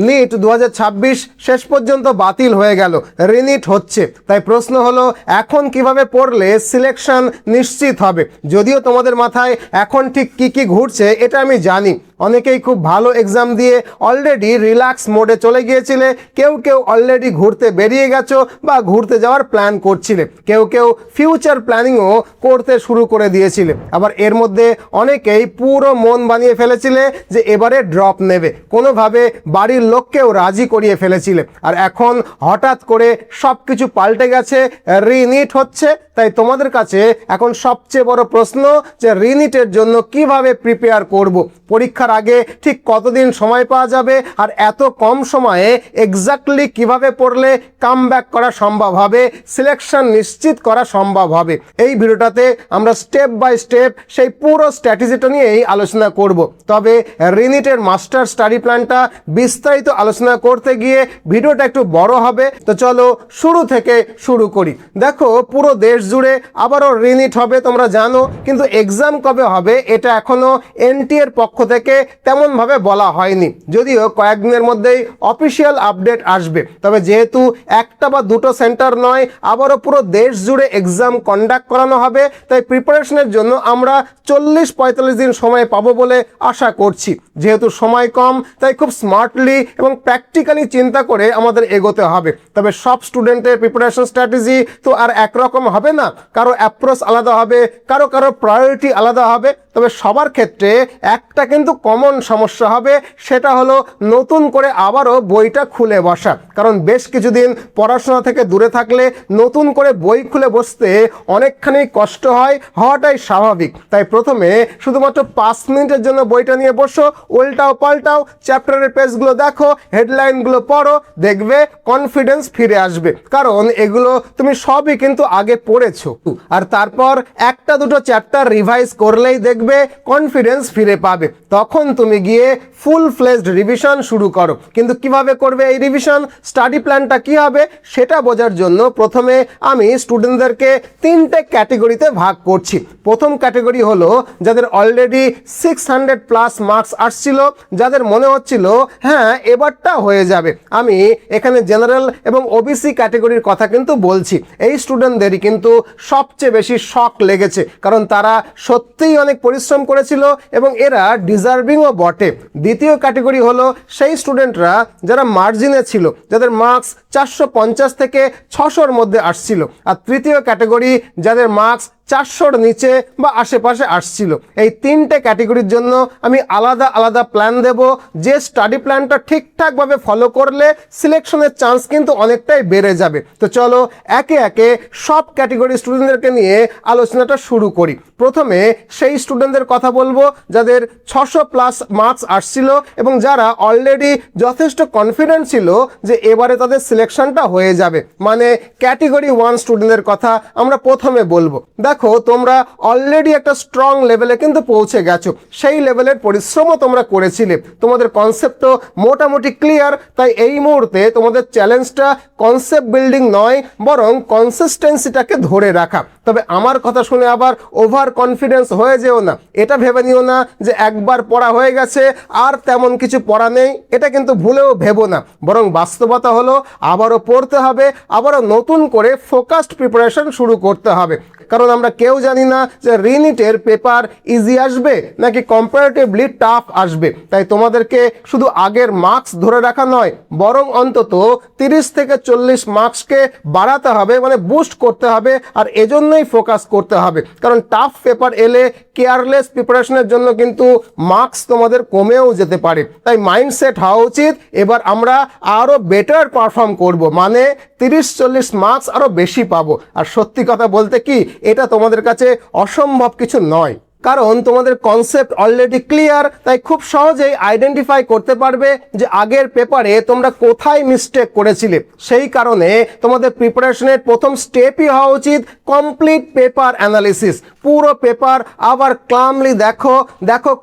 NEET 2026 শেষ পর্যন্ত বাতিল হয়ে গেল, রিনিট হচ্ছে। তাই প্রশ্ন হলো এখন কিভাবে পড়লে সিলেকশন নিশ্চিত হবে। যদিও তোমাদের মাথায় এখন ঠিক কি ঘুরছে এটা আমি জানি। অনেকেই খুব ভালো এক্সাম দিয়ে অলরেডি রিল্যাক্স মোডে চলে গিয়েছিলে, কেউ অলরেডি ঘুরতে বেরিয়ে গেছো বা ঘুরতে যাওয়ার প্ল্যান করছিলে, কেউ ফিউচার প্ল্যানিংও করতে শুরু করে দিয়েছিলে। আবার এর মধ্যে অনেকেই পুরো মন বানিয়ে ফেলেছিলে যে এবারে ড্রপ নেবে, কোনোভাবে বাড়ির লোককেও রাজি করিয়ে ফেলেছিলে। আর এখন হঠাৎ করে সব কিছু পাল্টে গেছে, রিনিট হচ্ছে। তাই তোমাদের কাছে এখন সবচেয়ে বড় প্রশ্ন যে রিনিটের জন্য কিভাবে প্রিপেয়ার করব, পরীক্ষার আগে ঠিক কতদিন সময় পাওয়া যাবে, আর এত কম সময়ে এক্স্যাক্টলি কিভাবে পড়লে কামব্যাক করা সম্ভব হবে, সিলেকশন নিশ্চিত করা সম্ভব হবে। এই ভিডিওটাতে আমরা স্টেপ বাই স্টেপ সেই পুরো স্ট্র্যাটেজিটা নিয়েই আলোচনা করব। তবে রিনিটের মাস্টার স্টাডি প্ল্যানটা বিস্তারিত আলোচনা করতে গিয়ে ভিডিওটা একটু বড় হবে। তো চলো শুরু থেকে শুরু করি। দেখো, পুরো দেশ জুড়ে আবারও রিনিট হবে তোমরা জানো, কিন্তু এক্সাম কবে হবে এটা এখনো এনটিএ এর পক্ষ থেকে তেমনভাবে বলা হয়নি, যদিও কয়েকদিনের মধ্যেই অফিসিয়াল আপডেট আসবে। তবে যেহেতু একটা বা দুটো সেন্টার নয়, আবারও পুরো দেশ জুড়ে এক্সাম কন্ডাক্ট করানো হবে, তাই প্রিপারেশনের জন্য আমরা 40-45 দিন সময় পাবো বলে আশা করছি। যেহেতু সময় কম, তাই খুব স্মার্টলি এবং প্র্যাকটিক্যালি চিন্তা করে আমাদের এগোতে হবে। তবে সব স্টুডেন্টের প্রিপারেশন স্ট্র্যাটেজি তো আর একরকম হবে না, কারো অ্যাপ্রোচ আলাদা হবে, কারো প্রায়োরিটি আলাদা হবে। তবে সবার ক্ষেত্রে একটা কিন্তু কমন সমস্যা হবে, সেটা হলো নতুন করে আবারও বইটা খুলে বসা। কারণ বেশ কিছুদিন পড়াশোনা থেকে দূরে থাকলে নতুন করে বই খুলে বসতে অনেকখানি কষ্ট হওয়াটাই স্বাভাবিক। তাই প্রথমে শুধুমাত্র 5 মিনিটের জন্য বইটা নিয়ে বসো, উল্টাও পাল্টাও, চ্যাপ্টারের পেজগুলো দেখো, হেডলাইনগুলো পড়ো, দেখবে কনফিডেন্স ফিরে আসবে। কারণ এগুলো তুমি সবই কিন্তু আগে পড়েছো। আর তারপর একটা দুটো চ্যাপ্টার রিভাইজ করলেই দেখবে কনফিডেন্স ফিরে পাবে। তখন তুমি গিয়ে ফুল ফ্লেজড রিভিশন শুরু করো। কিন্তু কিভাবে করবে এই রিভিশন, স্টাডি প্ল্যানটা কি হবে সেটা বোঝার জন্য প্রথমে আমি স্টুডেন্টদেরকে 3টে ক্যাটেগরিতে ভাগ করছি। প্রথম ক্যাটেগরি হলো যাদের অলরেডি 600+ মার্কস আসছিল, যাদের মনে হচ্ছিল হ্যাঁ এবারটা হয়ে যাবে। আমি এখানে জেনারেল এবং ওবিসি ক্যাটেগরির কথা কিন্তু বলছি। এই স্টুডেন্টদেরই কিন্তু সবচেয়ে বেশি শক লেগেছে, কারণ তারা সত্যিই অনেক পরিশ্রম করেছিল এবং এরা ডিজার্ভিংও বটে। দ্বিতীয় ক্যাটেগরি হলো সেই স্টুডেন্টরা যারা মার্জিনে ছিল, যাদের মার্কস 450 থেকে 600-র মধ্যে আসছিল। আর তৃতীয় ক্যাটেগরি যাদের মার্কস 400-র নিচে বা আশেপাশে আসছিল। এই 3টে ক্যাটেগরির জন্য আমি আলাদা আলাদা প্ল্যান দেব, যে স্টাডি প্ল্যানটা ঠিকঠাকভাবে ফলো করলে সিলেকশনের চান্স কিন্তু অনেকটাই বেড়ে যাবে। তো চলো একে একে সব ক্যাটেগরি স্টুডেন্টদেরকে নিয়ে আলোচনাটা শুরু করি। প্রথমে সেই স্টুডেন্টদের কথা বলবো যাদের 600+ মার্কস আসছিল এবং যারা অলরেডি যথেষ্ট কনফিডেন্ট ছিল যে এবারে তাদের সিলেকশনটা হয়ে যাবে, মানে ক্যাটেগরি 1 স্টুডেন্টদের কথা আমরা প্রথমে বলবো। দেখো, তোমরা অলরেডি একটা স্ট্রং লেভেলে কিন্তু পৌঁছে গেছো, সেই লেভেলের পরিশ্রমও তোমরা করেছিলে, তোমাদের কনসেপ্টও মোটামুটি ক্লিয়ার। তাই এই মুহূর্তে তোমাদের চ্যালেঞ্জটা কনসেপ্ট বিল্ডিং নয়, বরং কনসিস্টেন্সিটাকে ধরে রাখা। তবে আমার কথা শুনে আবার ওভার কনফিডেন্স হয়ে যেও না, এটা ভেবে নিও না যে একবার পড়া হয়ে গেছে আর তেমন কিছু পড়া নেই, এটা কিন্তু ভুলেও ভেবো না। বরং বাস্তবতা হলো আবারও পড়তে হবে, আবারও নতুন করে ফোকাসড প্রিপারেশন শুরু করতে হবে। কারণ আমরা কেউ জানি না যে রিনিটের পেপার ইজি আসবে নাকি কম্পারেটিভলি টাফ আসবে। তাই তোমাদেরকে শুধু আগের মার্কস ধরে রাখা নয়, বরং অন্তত 30 থেকে 40 মার্কসকে বাড়াতে হবে, মানে বুস্ট করতে হবে। আর এজন্যই ফোকাস করতে হবে, কারণ টাফ পেপার এলে কেয়ারলেস প্রিপারেশনের জন্য কিন্তু মার্কস তোমাদের কমেও যেতে পারে। তাই মাইন্ডসেট হওয়া উচিত এবার আমরা আরও বেটার পারফর্ম করব, মানে 30-40 মার্কস আরও বেশি পাবো। আর সত্যি কথা বলতে কি, এটা তোমাদের কাছে অসম্ভব কিছু নয়, কারণ তোমাদের কনসেপ্ট অলরেডি ক্লিয়ার। তাই খুব সহজেই আইডেন্টিফাই করতে পারবে যে আগের পেপারে তোমরা কোথায় মিস্টেক করেছিলে। সেই কারণে তোমাদের প্রিপারেশনের প্রথম স্টেপই হওয়া উচিত কমপ্লিট পেপার অ্যানালিসিস। পুরো পেপার আবার ক্লামলি দেখো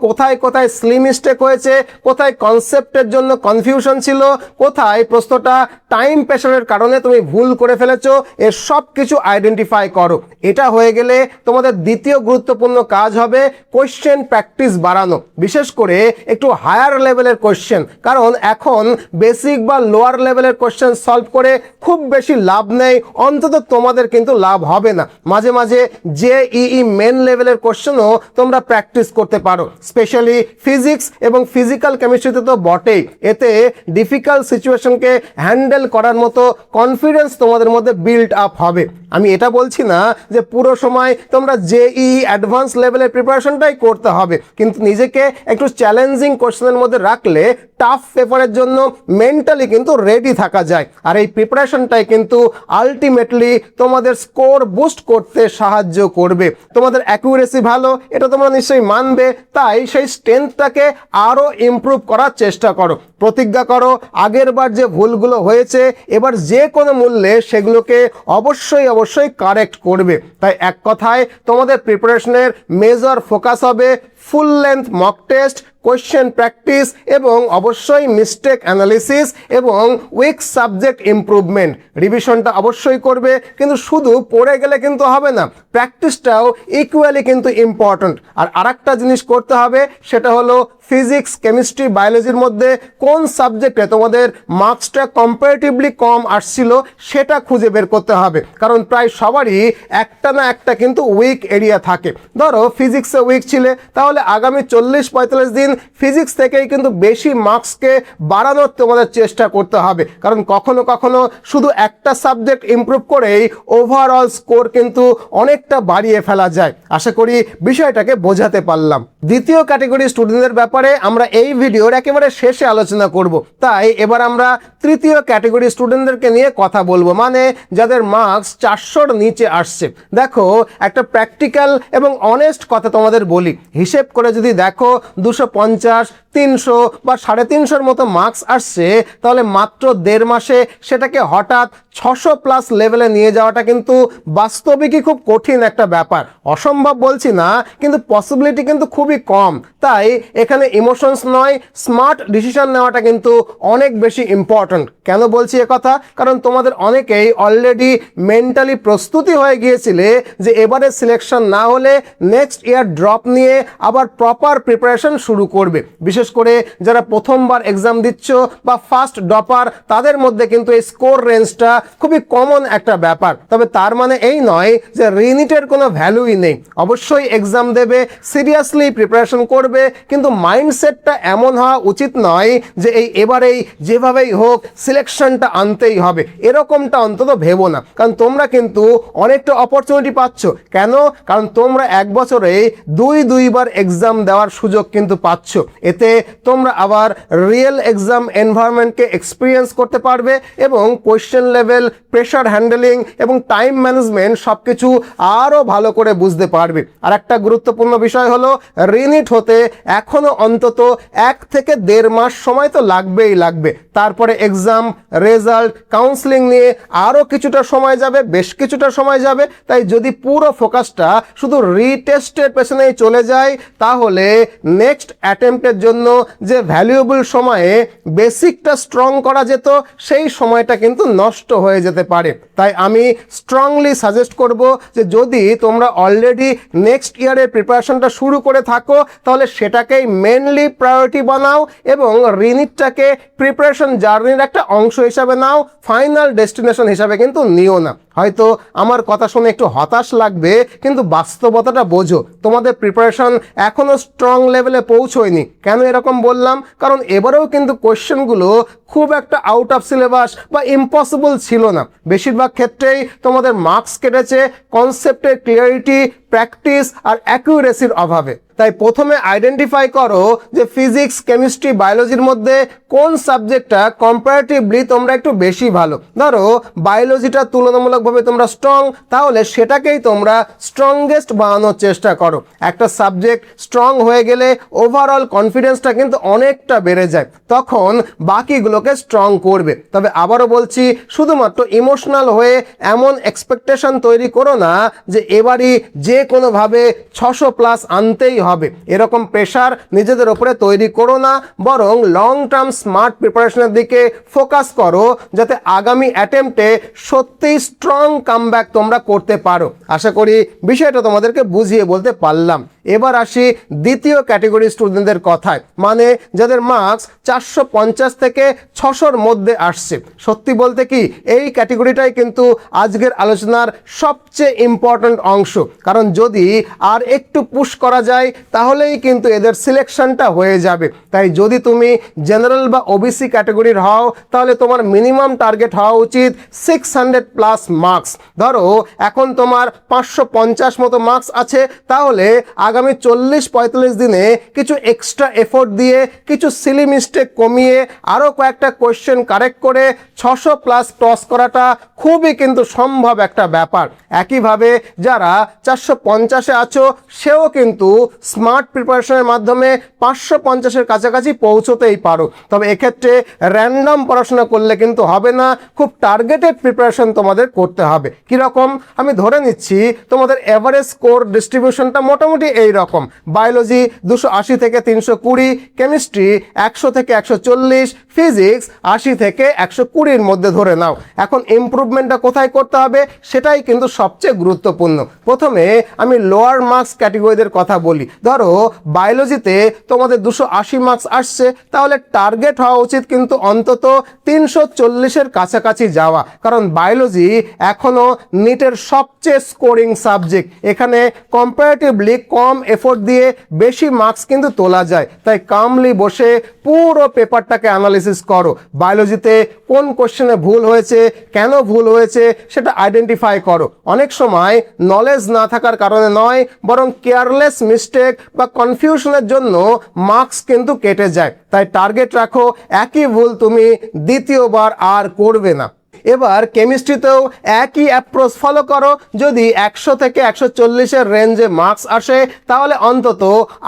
কোথায় কোথায় স্লিম মিস্টেক হয়েছে, কোথায় কনসেপ্টের জন্য কনফিউশন ছিল, কোথায় প্রশ্নটা টাইম প্রেশারের কারণে তুমি ভুল করে ফেলেছো, এর সব কিছু আইডেন্টিফাই করো। এটা হয়ে গেলে তোমাদের দ্বিতীয় গুরুত্বপূর্ণ কাজ হবে হবে কোয়েশ্চেন প্র্যাকটিস বাড়ানো, বিশেষ করে একটু হায়ার লেভেলের কোয়েশ্চেন, কারণ এখন বেসিক বা লোয়ার লেভেলের কোয়েশ্চেন সলভ করে খুব বেশি লাভ নেই, অন্তত তোমাদের কিন্তু লাভ হবে না। মাঝে মাঝে জেইই মেন লেভেলের কোয়েশ্চেনও তোমরা প্র্যাকটিস করতে পারো, স্পেশালি ফিজিক্স এবং ফিজিক্যাল কেমিস্ট্রিতে তো বটেই। এতে ডিফিকাল্ট সিচুয়েশনকে হ্যান্ডেল করার মতো কনফিডেন্স তোমাদের মধ্যে বিল্ড আপ হবে। আমি এটা বলছি না যে পুরো সময় তোমরা জেইই অ্যাডভান্স লেভেলের প্রিপারেশনটাই করতে হবে, কিন্তু নিজেকে একটু চ্যালেঞ্জিং কোশ্চেনের মধ্যে রাখলে টাফ পেপারের জন্য মেন্টালি কিন্তু রেডি থাকা যায়। আর এই প্রিপারেশনটাই কিন্তু আলটিমেটলি তোমাদের স্কোর বুস্ট করতে সাহায্য করবে। তোমাদের অ্যাকুরেসি ভালো, এটা তোমরা নিশ্চয়ই মানবে, তাই সেই স্ট্রেংথটাকে আরও ইমপ্রুভ করার চেষ্টা করো। প্রতিজ্ঞা করো আগের বার যে ভুলগুলো হয়েছে এবার যে কোনো মূল্যে সেগুলোকে অবশ্যই কারেক্ট করবে। তাই এক কথায় তোমাদের প্রিপারেশনের মেজর ফোকাস হবে full length mock test, question practice এবং অবশ্যই মিস্টেক অ্যানালিসিস এবং উইক সাবজেক্ট ইমপ্রুভমেন্ট। রিভিশনটা অবশ্যই করবে, কিন্তু শুধু পড়ে গেলে কিন্তু হবে না, প্র্যাকটিসটাও ইকুয়ালি কিন্তু ইম্পর্ট্যান্ট। আর আরেকটা জিনিস করতে হবে, সেটা হলো ফিজিক্স, কেমিস্ট্রি, বায়োলজির মধ্যে কোন সাবজেক্টে তোমাদের মার্কসটা কম্পারেটিভলি কম আসছিল সেটা খুঁজে বের করতে হবে, কারণ প্রায় সবারই একটা না একটা কিন্তু উইক এরিয়া থাকে। ধরো ফিজিক্সে উইক ছিলে, তাহলে আগামী 40-45 দিন ফিজিক্স থেকেই কিন্তু বেশি মার্কসকে বাড়ানোর তোমাদের চেষ্টা করতে হবে, কারণ কখনো কখনো শুধু একটা সাবজেক্ট ইমপ্রুভ করেই ওভারঅল স্কোর কিন্তু অনেকটা বাড়িয়ে ফেলা যায়। আশা করি বিষয়টাকে বোঝাতে পারলাম। দ্বিতীয় ক্যাটাগরি স্টুডেন্টদের ব্যাপারে আমরা এই ভিডিওর একেবারে শেষে আলোচনা করব, তাই এবার আমরা তৃতীয় ক্যাটাগরি স্টুডেন্টদেরকে নিয়ে কথা বলবো, মানে যাদের মার্কস 400-র নিচে আসছে। দেখো, একটা প্র্যাকটিক্যাল এবং অনেস্ট কথা তোমাদের বলি, হিসেব করে যদি দেখো 250, 300 বা 350-র মতো মার্কস আসছে, তাহলে মাত্র 1.5 মাসে সেটাকে হঠাৎ 600+ লেভেলে নিয়ে যাওয়াটা কিন্তু বাস্তবিকই খুব কঠিন একটা ব্যাপার। অসম্ভব বলছি না, কিন্তু পসিবিলিটি কিন্তু খুবই কম। তাই এখানে ইমোশনস নয়, স্মার্ট ডিসিশন নেওয়াটা কিন্তু অনেক বেশি ইম্পর্ট্যান্ট। কেন বলছি কথা? কারণ তোমাদের অনেকেই অলরেডি মেন্টালি প্রস্তুতি হয়ে গিয়েছিলে যে এবারে সিলেকশন না হলে নেক্সট ইয়ার ড্রপ নিয়ে আবার প্রপার প্রিপারেশন শুরু করবে। বিশেষ করে যারা প্রথমবার এক্সাম দিচ্ছ বা ফার্স্ট ড্রপার, তাদের মধ্যে কিন্তু এই স্কোর রেঞ্জটা খুবই কমন একটা ব্যাপার। তবে তার মানে এই নয় যে রিনিটের কোনো ভ্যালুই নেই। অবশ্যই এক্সাম দেবে, সিরিয়াসলি প্রিপারেশন করবে, কিন্তু মাইন্ডসেটটা এমন হওয়া উচিত নয় যে এবারেই যেভাবেই হোক সিলেকশনটা আনতেই হবে, এরকমটা অন্তত ভেবো না। কারণ তোমরা কিন্তু অনেকটা অপরচুনিটি পাচ্ছ। কেন? কারণ তোমরা এক বছরে দুইবার এক্সাম দেওয়ার সুযোগ কিন্তু পাচ্ছ। এতে তোমরা আবার রিয়েল এক্সাম এনভায়রনমেন্টকে এক্সপিরিয়েন্স করতে পারবে এবং কোয়েশ্চেন লেভেল, প্রেশার হ্যান্ডেলিং এবং টাইম ম্যানেজমেন্ট সব কিছু আরও ভালো করে বুঝতে পারবে। আর একটা গুরুত্বপূর্ণ বিষয় হলো, রিনিট হতে এখনও অন্তত 1 থেকে 1.5 মাস সময় তো লাগবে। তারপরে এক্সাম, রেজাল্ট, কাউন্সিলিং নিয়ে আরও কিছুটা সময় যাবে, বেশ কিছুটা সময় যাবে। তাই যদি পুরো ফোকাসটা শুধু রিটেস্টের পেছনেই চলে যায়, তাহলে নেক্সট অ্যাটেম্পটের জন্য যে ভ্যালুয়েবল সময়ে বেসিকটা স্ট্রং করা যেত, সেই সময়টা কিন্তু নষ্ট হয়ে যেতে পারে। তাই আমি স্ট্রংলি সাজেস্ট করব যে যদি তোমরা অলরেডি নেক্সট ইয়ারের প্রিপারেশনটা শুরু করে থাকো, তাহলে সেটাকেই মেনলি প্রায়োরিটি বানাও এবং রিনিটটাকে প্রিপারেশন জার্নির একটা অংশ হিসাবে নাও, ফাইনাল ডেস্টিনেশন হিসাবে কিন্তু নিও না। হয়তো আমার কথা শুনে একটু হতাশ লাগবে, কিন্তু বাস্তবতাটা বোঝো, তোমাদের প্রিপারেশন এখনও স্ট্রং লেভেলে পৌঁছয়নি। কেন এরকম বললাম? কারণ এবারেও কিন্তু কোয়েশ্চেনগুলো খুব একটা আউট অফ সিলেবাস বা ইম্পসিবল ছিল না। বেশিরভাগ ক্ষেত্রেই তোমাদের মার্কস কেটেছে কনসেপ্টের ক্লিয়ারিটি, প্র্যাকটিস আর অ্যাকুরেসির অভাবে। তাই প্রথমে আইডেন্টিফাই করো যে ফিজিক্স, কেমিস্ট্রি, বায়োলজির মধ্যে কোন সাবজেক্টটা কম্পারেটিভলি তোমরা একটু বেশি ভালো। ধরো বায়োলজিটা তুলনামূলকভাবে তোমরা স্ট্রং, তাহলে সেটাকেই তোমরা স্ট্রংগেস্ট বানানোর চেষ্টা করো। একটা সাবজেক্ট স্ট্রং হয়ে গেলে ওভারঅল কনফিডেন্সটা কিন্তু অনেকটা বেড়ে যায়, তখন বাকিগুলোকে স্ট্রং করবে। তবে আবারও বলছি, শুধুমাত্র ইমোশনাল হয়ে এমন এক্সপেকটেশন তৈরি করো না যে এবারই যে কোনোভাবে 600+ আনতেই হবে। এরকম প্রেশার নিজেদের ওপরে তৈরি করো না, বরং লং টার্ম স্মার্ট প্রিপারেশনের দিকে ফোকাস করো, যাতে আগামী অ্যাটেম্পটে সত্যিই স্ট্রং কামব্যাক তোমরা করতে পারো। আশা করি বিষয়টা তোমাদেরকে বুঝিয়ে বলতে পারলাম। এবার আসি দ্বিতীয় ক্যাটেগরি স্টুডেন্টদের কথায়, মানে যাদের মার্কস 450 থেকে 600-র মধ্যে আসছে। সত্যি বলতে কি এই ক্যাটেগরিটাই কিন্তু আজকের আলোচনার সবচেয়ে ইম্পর্ট্যান্ট অংশ, কারণ যদি আর একটু পুশ করা যায় তাহলেই কিন্তু এদের সিলেকশনটা হয়ে যাবে। তাই যদি তুমি জেনারেল বা ওবিসি ক্যাটেগরির হও তাহলে তোমার মিনিমাম টার্গেট হওয়া উচিত 600+ মার্কস। ধরো এখন তোমার 550 মতো মার্কস আছে, তাহলে আগামী 40-45 দিনে কিছু এক্সট্রা এফোর্ট দিয়ে, কিছু সিলি মিস্টেক কমিয়ে, আরও কয়েকটা কোয়েশ্চেন কারেক্ট করে 600+ টস করাটা খুবই কিন্তু সম্ভব একটা ব্যাপার। একইভাবে যারা 450-এ আছো সেও কিন্তু স্মার্ট প্রিপারেশনের মাধ্যমে 550-এর কাছাকাছি পৌঁছতেই পারো। তবে এক্ষেত্রে র্যান্ডম পড়াশোনা করলে কিন্তু হবে না, খুব টার্গেটেড প্রিপারেশন তোমাদের করতে হবে। কীরকম, আমি ধরে নিচ্ছি তোমাদের এভারেজ স্কোর ডিস্ট্রিবিউশনটা মোটামুটি এই রকম: বায়োলজি 280 থেকে 320, কেমিস্ট্রি 100 থেকে 140, ফিজিক্স 80 থেকে 120-র মধ্যে ধরে নাও। এখন ইমপ্রুভমেন্টটা কোথায় করতে হবে সেটাই কিন্তু সবচেয়ে গুরুত্বপূর্ণ। প্রথমে আমি লোয়ার মার্কস ক্যাটেগরিদের কথা বলি। ধরো বায়োলজিতে তোমাদের 280 মার্কস আসছে, তাহলে টার্গেট হওয়া উচিত কিন্তু অন্তত 340-এর কাছাকাছি যাওয়া, কারণ বায়োলজি এখনও নিটের সবচেয়ে স্কোরিং সাবজেক্ট। এখানে কম্পারেটিভলি কম এফোর্ট দিয়ে বেশি মার্কস কিন্তু তোলা যায়। তাই কামলি বসে পুরো পেপারটাকে অ্যানালিসিস করো। বায়োলজিতে কোন কোশ্চেনে ভুল হয়েছে, কেন ভুল হয়েছে সেটা আইডেন্টিফাই করো। অনেক সময় নলেজ না থাকার কারণে নয়, বরং কেয়ারলেস মিস্টেক বা কনফিউশনের জন্য মার্কস কিন্তু কেটে যায়। তাই টার্গেট রাখো একই ভুল তুমি দ্বিতীয়বার আর করবে না। এবার কেমিস্ট্রিতেও একই অ্যাপ্রোচ ফলো করো। যদি 100 থেকে 140-এর রেঞ্জে মার্কস আসে তাহলে অন্তত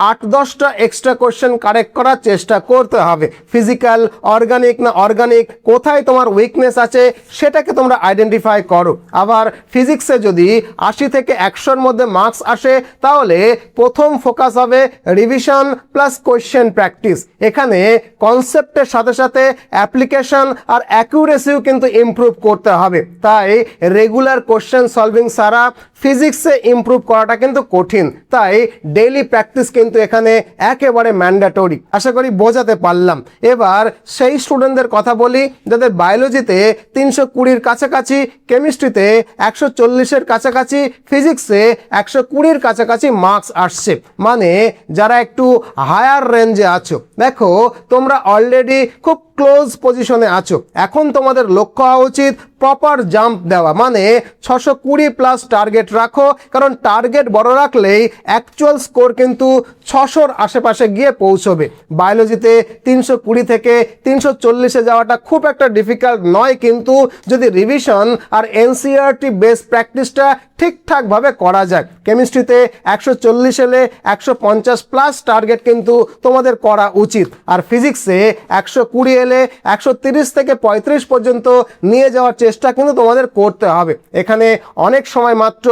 8-10টা এক্সট্রা কোশ্চেন কারেক্ট করার চেষ্টা করতে হবে। ফিজিক্যাল, অর্গানিক না অর্গানিক, কোথায় তোমার উইকনেস আছে সেটাকে তোমরা আইডেন্টিফাই করো। আবার ফিজিক্সে যদি 80 থেকে 100-র মধ্যে মার্কস আসে তাহলে প্রথম ফোকাস হবে রিভিশন প্লাস কোয়েশ্চেন প্র্যাকটিস। এখানে কনসেপ্টের সাথে সাথে অ্যাপ্লিকেশন আর অ্যাকুরেসিও কিন্তু ইমপ্রুভ করতে হবে। তাই রেগুলার কোশ্চেন সলভিং ছাড়া ফিজিক্সে ইমপ্রুভ করাটা কিন্তু কঠিন। তাই ডেইলি প্র্যাকটিস কিন্তু এখানে একেবারে ম্যান্ডেটরি। আশা করি বোঝাতে পারলাম। এবার সেই স্টুডেন্টদের কথা বলি যাদের বায়োলজিতে 320-র কাছাকাছি, কেমিস্ট্রিতে 140-এর কাছাকাছি, ফিজিক্সে 120-র কাছাকাছি মার্কস আসছে, মানে যারা একটু হায়ার রেঞ্জে আছো। দেখো তোমরা অলরেডি খুব ক্লোজ পজিশনে আছো। এখন তোমাদের লক্ষ্য হওয়া উচিত প্রপার জাম্প দেওয়া, মানে 620+ টার্গেট রাখো, কারণ টার্গেট বড় রাখলেই অ্যাকচুয়াল স্কোর কিন্তু 600-র আশেপাশে গিয়ে পৌঁছবে। বায়োলজিতে 320 থেকে 340-এ যাওয়াটা খুব একটা ডিফিকাল্ট নয়, কিন্তু যদি রিভিশন আর এনসিইআরটি বেস প্র্যাকটিসটা ঠিকঠাকভাবে করা যায়। কেমিস্ট্রিতে 140 এলে 150+ টার্গেট কিন্তু তোমাদের করা উচিত। আর ফিজিক্সে 120 এলে 130 থেকে 35 পর্যন্ত নিয়ে যাওয়ার চেষ্টা কিন্তু তোমাদের করতে হবে। এখানে অনেক সময় মাত্র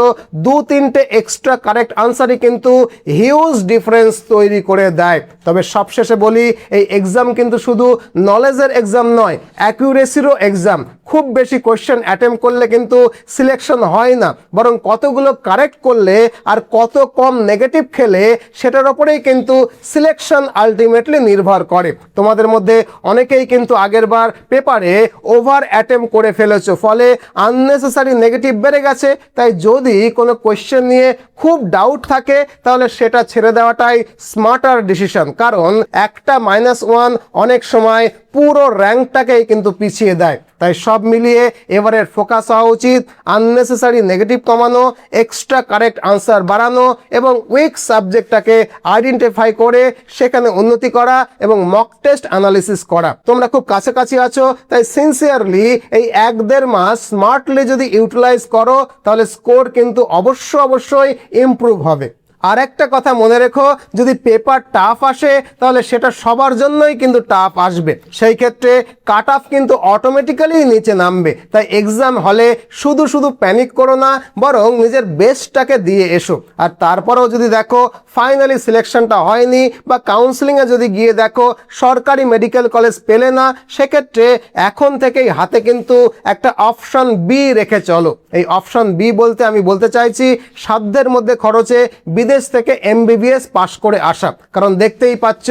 2-3টে এক্সট্রা কারেক্ট আনসারই কিন্তু হিউজ ডিফারেন্স তৈরি করে দেয়। তবে সবশেষে বলি, এই এক্সাম কিন্তু শুধু নলেজের এক্সাম নয়, অ্যাকুরেসিরও এক্সাম। খুব বেশি কোয়েশ্চেন অ্যাটেম্প করলে কিন্তু সিলেকশন হয় না, বরং কতগুলো কারেক্ট করলে আর কত কম নেগেটিভ খেলে সেটার ওপরেই কিন্তু সিলেকশন আলটিমেটলি নির্ভর করে। তোমাদের মধ্যে অনেকেই কিন্তু আগেরবার পেপারে ওভার অ্যাটেম্প করে ফেলেছো, ফলে আননেসেসারি নেগেটিভ বেড়ে গেছে। তাই যদি কোনো কোয়েশ্চেন নিয়ে খুব ডাউট থাকে তাহলে সেটা ছেড়ে দেওয়াটাই স্মার্টার ডিসিশন, কারণ একটা -1 অনেক সময় পুরো র্যাঙ্কটাকেই কিন্তু পিছিয়ে দেয়। তাই সব মিলিয়ে এবারের ফোকাস হওয়া উচিত আননেসেসারি নেগেটিভ কমানো, এক্সট্রা কারেক্ট আনসার বাড়ানো এবং উইক সাবজেক্টটাকে আইডেন্টিফাই করে সেখানে উন্নতি করা এবং মক টেস্ট অ্যানালিসিস করা। তোমরা খুব কাছাকাছি আছো, তাই সিনসিয়ারলি এই 1-1.5 মাস স্মার্টলি যদি ইউটিলাইজ করো তাহলে স্কোর কিন্তু অবশ্যই ইমপ্রুভ হবে। আর একটা কথা মনে রেখো, যদি পেপার টাফ আসে তাহলে সেটা সবার জন্যই কিন্তু টাফ আসবে। সেই ক্ষেত্রে কাট অফ কিন্তু অটোমেটিক্যালি নিচে নামবে। তাই এক্সাম হলে শুধু প্যানিক করো না, বরং নিজের বেস্টটাকে দিয়ে এসো। আর তারপরেও যদি দেখো ফাইনালি সিলেকশনটা হয়নি বা কাউন্সিলিংয়ে যদি গিয়ে দেখো সরকারি মেডিকেল কলেজ পেলে না, সেক্ষেত্রে এখন থেকেই হাতে কিন্তু একটা অপশন বি রেখে চলো। এই অপশন বি বলতে আমি বলতে চাইছি সাধ্যের মধ্যে খরচে বিদেশ থেকে এমবিবিএস পাশ করে আসা। কারণ দেখতেই পাচ্ছ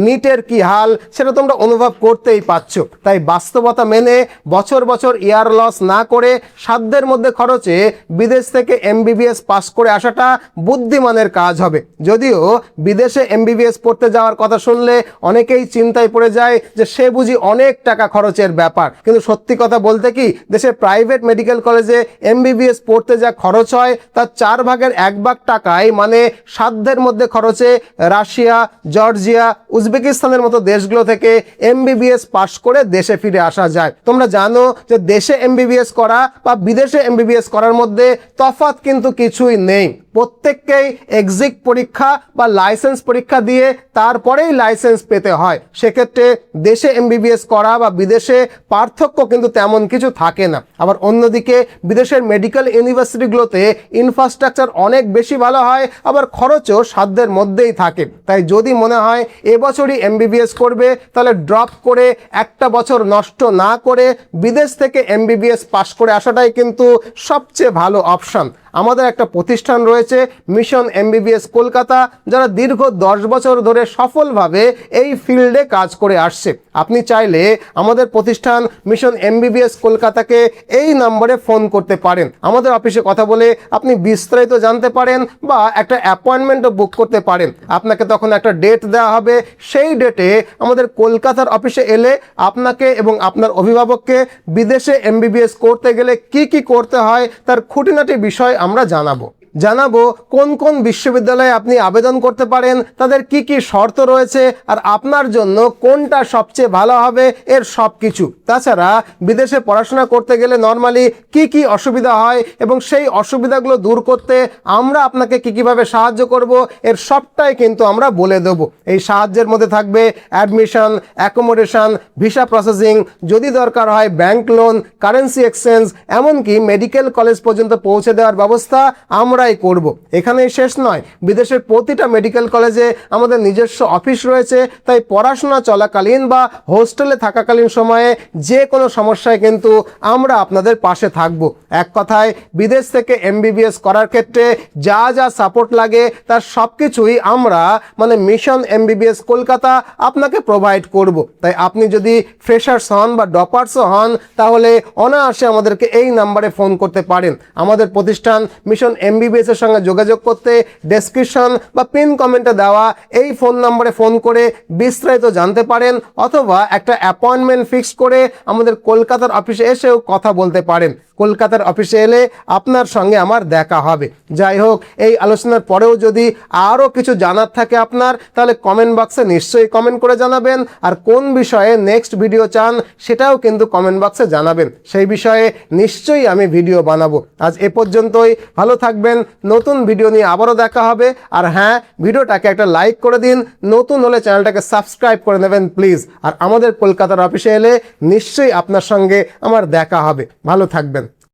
নিটের কি হাল, সেটা তোমরা অনুভব করতেই পাচ্ছ। তাই বাস্তবতা মেনে বছর বছর ইয়ার লস না করে সাধ্যের মধ্যে খরচে বিদেশ থেকে এমবিবিএস পাশ করে আসাটা বুদ্ধিমানের কাজ হবে। যদিও বিদেশে এমবিবিএস পড়তে যাওয়ার কথা শুনলে অনেকেই চিন্তায় পড়ে যায় যে সে বুঝি অনেক টাকা খরচের ব্যাপার। কিন্তু সত্যি কথা বলতে কি, দেশের প্রাইভেট মেডিকেল কলেজে এমবিবিএস পড়তে যা খরচ হয় তার 1/4 টাকায়, মানে সাধ্যের মধ্যে খরচে রাশিয়া, জর্জিয়া, উজবেকিস্তানের মতো দেশগুলো থেকে এমবিবিএস পাশ করে দেশে ফিরে আসা যায়। তোমরা জানো যে দেশে এমবিবিএস করা বা বিদেশে এমবিবিএস করার মধ্যে তফাৎ কিন্তু কিছুই নেই। প্রত্যেককেই এক্সিট পরীক্ষা বা লাইসেন্স পরীক্ষা দিয়ে তারপরেই লাইসেন্স পেতে হয়। সেক্ষেত্রে দেশে এমবিবিএস করা বা বিদেশে পার্থক্য কিন্তু তেমন কিছু থাকে না। আবার অন্যদিকে বিদেশের মেডিকেল ইউনিভার্সিটিগুলোতে ইনফ্রাস্ট্রাকচার অনেক বেশি ভালো হয়, আবার খরচও সাধ্যের মধ্যেই থাকে। তাই যদি মনে হয় এবছরই এমবিবিএস করবে, তাহলে ড্রপ করে একটা বছর নষ্ট না করে বিদেশ থেকে এমবিবিএস পাশ করে আসাটাই কিন্তু সবচেয়ে ভালো অপশন। আমাদের একটা প্রতিষ্ঠান রয়েছে মিশন এমবিবিএস কলকাতা, যারা দীর্ঘ 10 বছর ধরে সফলভাবে এই ফিল্ডে কাজ করে আসছে। আপনি চাইলে আমাদের প্রতিষ্ঠান মিশন এমবিবিএস কলকাতাকে এই নম্বরে ফোন করতে পারেন। আমাদের অফিসে কথা বলে আপনি বিস্তারিত জানতে পারেন বা একটা অ্যাপয়েন্টমেন্টও বুক করতে পারেন। আপনাকে তখন একটা ডেট দেওয়া হবে, সেই ডেটে আমাদের কলকাতার অফিসে এলে আপনাকে এবং আপনার অভিভাবককে বিদেশে এমবিবিএস করতে গেলে কি কি করতে হয় তার খুঁটিনাটি বিষয় আমরা জানাবো কোন কোন বিশ্ববিদ্যালয়ে আপনি আবেদন করতে পারেন, তাদের কি কি শর্ত রয়েছে, আর আপনার জন্য কোনটা সবচেয়ে ভালো হবে, এর সব কিছু। তাছাড়া বিদেশে পড়াশোনা করতে গেলে নর্মালি কি কি অসুবিধা হয় এবং সেই অসুবিধাগুলো দূর করতে আমরা আপনাকে কিভাবে সাহায্য করব, এর সবটাই কিন্তু আমরা বলে দেব। এই সাহায্যের মধ্যে থাকবে অ্যাডমিশন, অ্যাকোমোডেশন, ভিসা প্রসেসিং, যদি দরকার হয় ব্যাংক লোন, কারেন্সি এক্সচেঞ্জ, এমনকি মেডিকেল কলেজ পর্যন্ত পৌঁছে দেওয়ার ব্যবস্থা আমরাই করব। এখানেই শেষ নয়, বিদেশের প্রতিটা মেডিকেল কলেজে আমাদের নিজস্ব অফিস রয়েছে। তাই পড়াশোনা চলাকালীন বা হোস্টেলে থাকাকালীন সময়ে যে কোনো সমস্যায় কিন্তু আমরা আপনাদের পাশে থাকব। এক কথায় বিদেশ থেকে এমবিবিএস করার ক্ষেত্রে যা যা সাপোর্ট লাগে তার সব কিছুই আমরা, মানে মিশন এমবিবিএস কলকাতা, আপনাকে প্রোভাইড করব। তাই আপনি যদি ফ্রেশার্স হন বা ডপার্সও হন, তাহলে অনায়াসে আমাদেরকে এই নাম্বারে ফোন করতে পারেন। আমাদের প্রতিষ্ঠান মিশন এমবিবিএস এর সঙ্গে যোগাযোগ করতে ডেসক্রিপশন বা পিন কমেন্টে দেওয়া এই ফোন নম্বরে ফোন করে বিস্তারিত জানতে পারেন, অথবা একটা অ্যাপয়েন্টমেন্ট ফিক্স করে আমাদের কলকাতার অফিসে এসেও কথা বলতে পারেন। কলকাতার অফিসে এলে আপনার সঙ্গে আমার দেখা হবে। যাই হোক, এই আলোচনার পরেও যদি আরও কিছু জানার থাকে আপনার, তাহলে কমেন্ট বক্সে নিশ্চয়ই কমেন্ট করে জানাবেন। আর কোন বিষয়ে নেক্সট ভিডিও চান সেটাও কিন্তু কমেন্ট বক্সে জানাবেন, সেই বিষয়ে নিশ্চয়ই আমি ভিডিও বানাবো। আজ এ পর্যন্তই, ভালো থাকবেন। নতুন ভিডিও নিয়ে আবারও দেখা হবে। আর হ্যাঁ, ভিডিওটাকে একটা লাইক করে দিন, নতুন হলে চ্যানেলটাকে সাবস্ক্রাইব করে নেবেন প্লিজ। আর আমাদের কলকাতার অফিসে এলে নিশ্চয়ই আপনার সঙ্গে আমার দেখা হবে। ভালো থাকবেন।